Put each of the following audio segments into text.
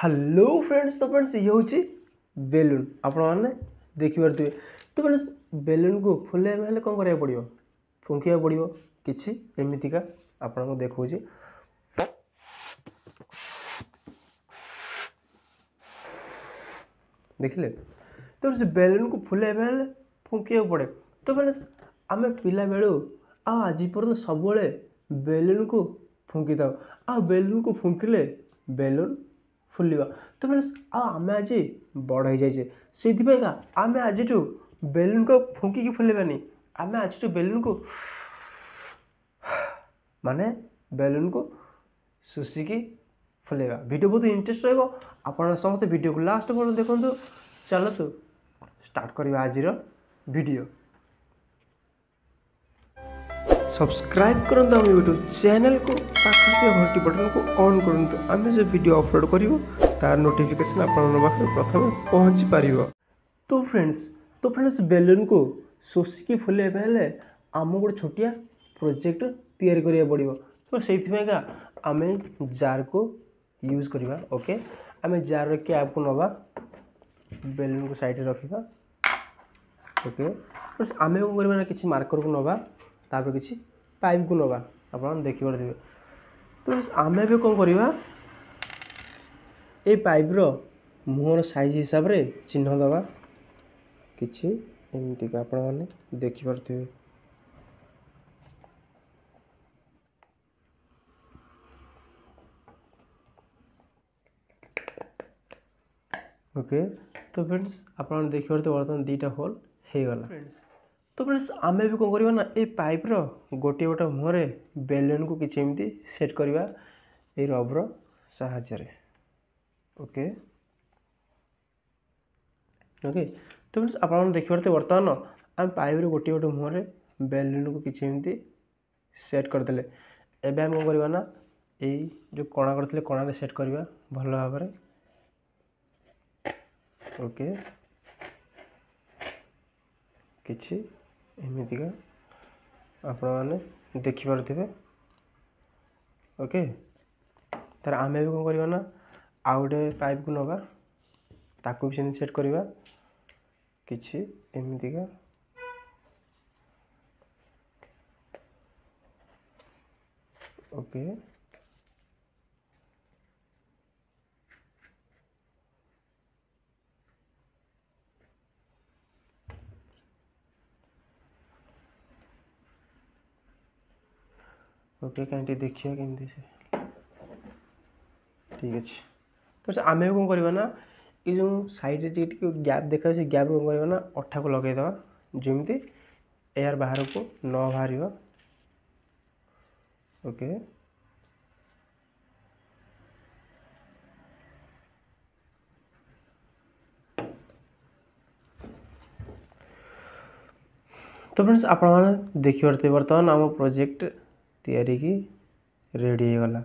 Hello friends. तो friends ये हूँ बेलून आपने देखिपे। तो फ्रेंड्स बेलून को फुलेबा हेले कौन करा पड़ो फुंकिया पड़ो किसी एमतीका आपको देखा देखिले। तो से बेलून को फुलेबा हेले फुंकिया पड़े। तो फ्रेंड्स आम पिला बेलू आज पर्यटन सब बेलून को फुंकी था आ बेलून को फुंकिले बेलून फुलवा। तो फ्रेंड्स आम आज बड़ हो जाए से आम आज बेलून को फुंकी फुलेबानी आम आज बेलून को माने बेलून को शुषिकी फुलेबा। वीडियो बहुत इंटरेस्ट रहा आप समस्त वीडियो को लास्ट पर्यटन देखो। चलतु स्टार्ट करवा आज वीडियो। सब्सक्राइब करूँ आम यूट्यूब चैनल को पाखे घंटी बटन को ऑन करूँ आम जो वीडियो अपलोड करूँ तार नोटिफिकेशन आप प्रथम पहुँची पार। तो फ्रेंड्स बेलून को शोषिकी फुलेबा हेले आम गोटे छोटिया प्रोजेक्ट तैयारी करिया पड़ो। तो से आम जार को यूज करवा। ओके आम जार कैप को नवा बेलून को साइड रखा। ओके आम कौन करवा कि मार्कर को नवा तापर किसी पाइप को नवा आप देखिपे। तो आम भी कौन करवा ये पाइप रो मुहर साइज हिसाब रे चिन्ह दवा किसी एमती आप देखिपे। ओके तो फ्रेंड्स आप देखिए बर्तमान दुईटा होल हो गला। तो फ्रेंड्स आम भी कौन करवा ना ये पाइप रो गोटे गोटे मुहर बेलून को किसी एमती सेट करवा ये रबर साहाय्य। ओके ओके तो फ्रेंड्स आप देखिए बर्तमान आम पाइप गोटे गोटे मुहर बेलून को किसी एमती सेट करदे। एबे आम कौन करवा ना यही जो कणा करते कणा सेट करवा भल भाव में। ओके किसी एमतीका आपण देखिपे। ओके तार आम भी कौन करवा ना आउ गए पाइप को नवा ताकू भी सेट करवा किसी एमतीका। ओके ओके कहीं देखिए कमी ठीक अच्छे। तो आम भी कौन करवा ना ये जो साइड गैप देखा से गैप कौन करवा ना अठा को लगेदवा जमी एयर बाहर को न बाहर। ओके तो फ्रेंड्स आप देखिए बर्तमान आम प्रोजेक्ट तैयारी की रेडी हो गला।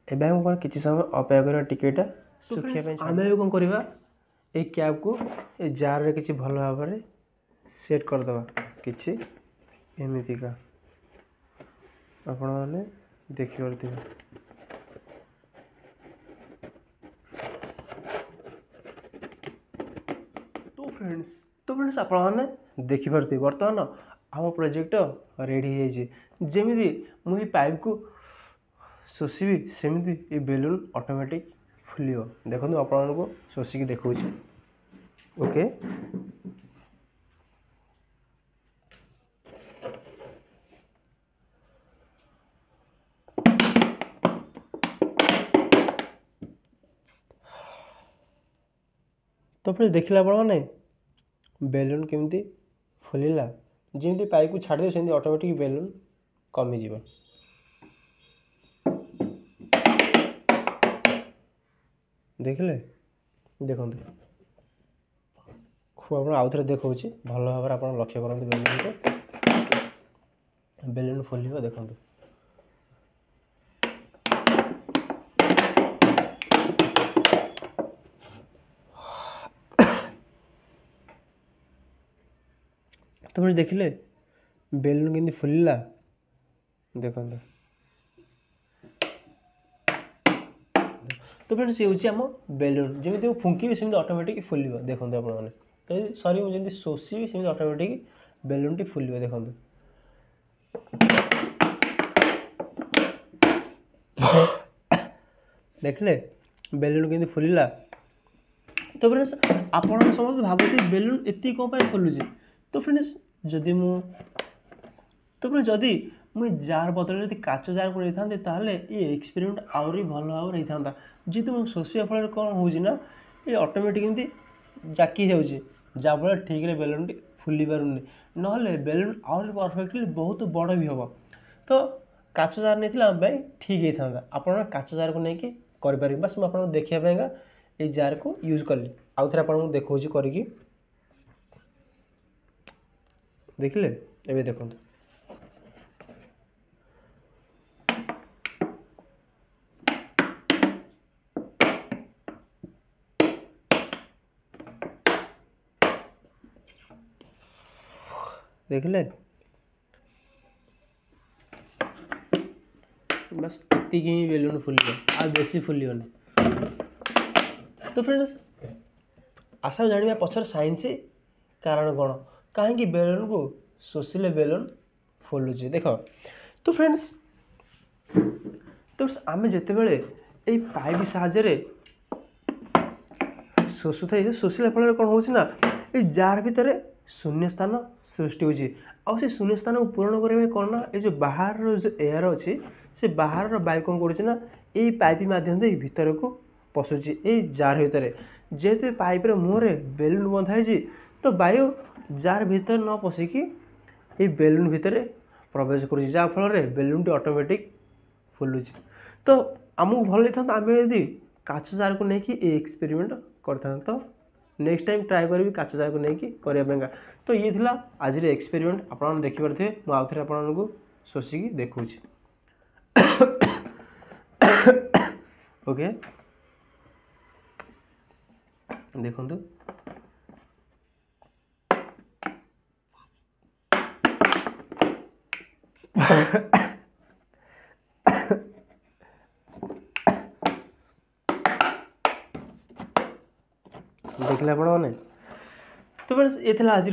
एबे हम कौन किसी समय अपेक्षा करा टिकेटा सुखिया आम भी कौन करवा ये कैप को ये जार रे किसी भल भाव में सेट करदे किसी एमतीका आपण देखिपे। तो फ्रेंड्स आप देखिपे बर्तमान आम प्रोजेक्ट रेडी जमी मुझे पाइप को शोषिबी सेमती ये बेलून ऑटोमेटिक फुलियो। देखो आपण को शोषिकी देखा। ओके तो फिर देखला आपण बेलून केमती फुलिला जमी पाइप को छाड़ दे सेमती ऑटोमेटिक बेलून कमिज। देखिले देखो खूब आप आउ थे देखा भल भाव में आप लक्ष्य करते बेलून को बेलून फुल देखो। तो फिर देखिले बेलून केमती फुलिला देखो। तो फ्रेंड्स ये हूँ आम बेलून जमी फुंकी सेमती ऑटोमेटिक फुलिव देखते आपने सॉरी मुझे शोषी सेमती ऑटोमेटिक बेलून टी फुलिव देखते देखले बेलून केमती फुलिला। तो फ्रेंड्स आपण समस्त भावती बेलून एति कौन फुलुची तो फ्रेंड्स जदि फ्रेंड्स जदि मुझे जार बदल काच जार को नहीं था ताहले ये एक्सपेरिमेंट आहरी भल भाव नहीं था जेहतु मुझे शोषा फल कौन होना ये ऑटोमेटिक एमती जाकी जहाँफल ठीक है बेलून टी फुली पारूनी ना बेलून आहरी परफेक्टली बहुत बड़ भी हम तो काच जार नहीं ठीक होता आप काच जार को लेकिन करें बस मुझे देखापी ये जार को यूज कली आउ थे आपको देखा करी देखिले एवं देखो देखिले बस इतनी ही बेलून फुलियो आ बेसी फुलियोनी। तो फ्रेंड्स आशा जाना पचर साइंस कारण कौन कहीं बेलून को शोषिले बेलून फुलुची देख। तो फ्रेंड्स आम जिते बड़े ये पाइप साहाଯ୍य शोषु थे शोषिला फल कौन होना ये जार भितर शून्य स्थान सृष्टि हो शून्य स्थान को पूरण करने कौन ना ये जो बाहर जो एयर अच्छी से बाहर वायु कौन करना ये पाइप मध्यम भीतर को पशुची ये जार भितर जेहेतु पाइप मुहर बेलून बंधाई तो वायु जार भीतर न पशिकी ये बेलून भितर प्रवेश कर जहाँफल बेलून टी ऑटोमेटिक फुलुची। तो आमको भल लगता आम यदि काच जार को लेकिन एक्सपेरिमेंट करता तो नेक्स्ट टाइम ट्राए करी काच जार को लेकिन करने। तो ये थिला आज एक्सपेरिमेंट आप देखिपे मुझे आउ थे आपको शोषिकी देखूँ ओके देखु देखले आपने। तो फ्रेंड्स ये थिला आज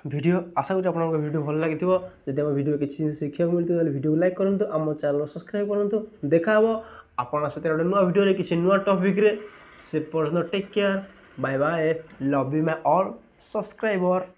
वीडियो आशा करूँ आपको वीडियो भल लगी जब आम वीडियो किसी शिक्षा मिलता है वीडियो लाइक करूँ आम चैनल सब्सक्राइब करूँ देखा आपण सहित गोटे नुआ वीडियो किसी नुआ टॉपिक रे से person take care bye bye love you my all subscriber.